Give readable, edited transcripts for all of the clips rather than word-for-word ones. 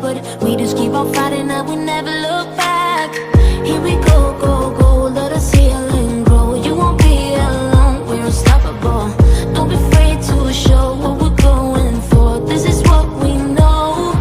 that, but we just keep on fighting and we never look back. Here we go, go, go, let us heal and grow. You won't be alone, we're unstoppable. Don't be afraid to show what we're going for. This is what we know.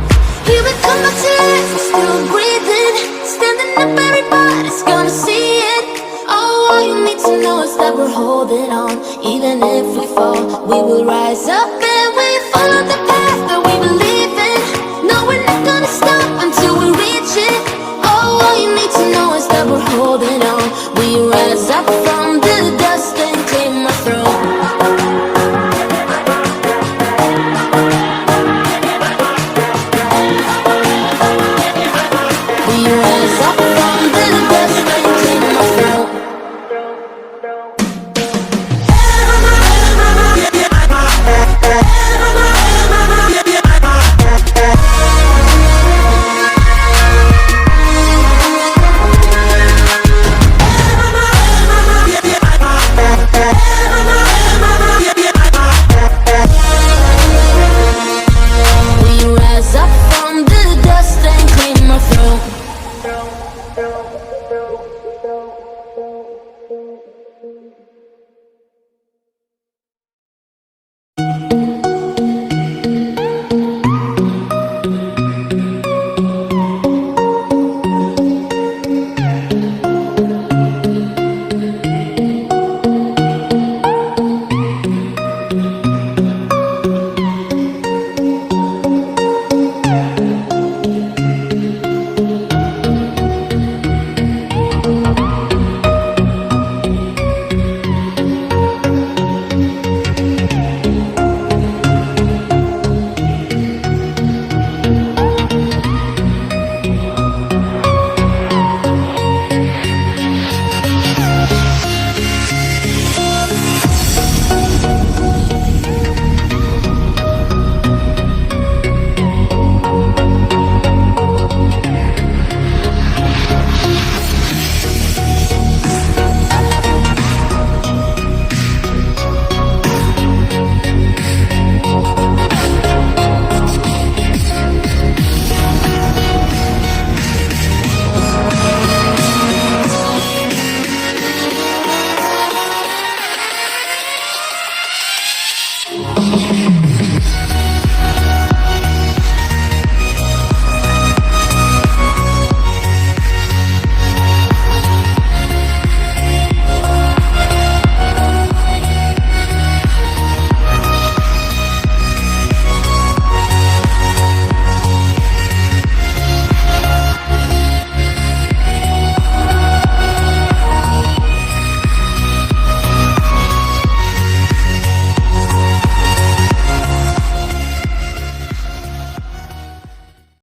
Here we come back to life, we're still breathing. Standing up, everybody's gonna see it. Oh, all you need to know is that we're holding on. Even if we fall, we will rise up and we follow the path that we believe in. No, we're not gonna stop until we reach it. Oh, all you need to know is that we're holding on. We rise up from the dust and claim our throne.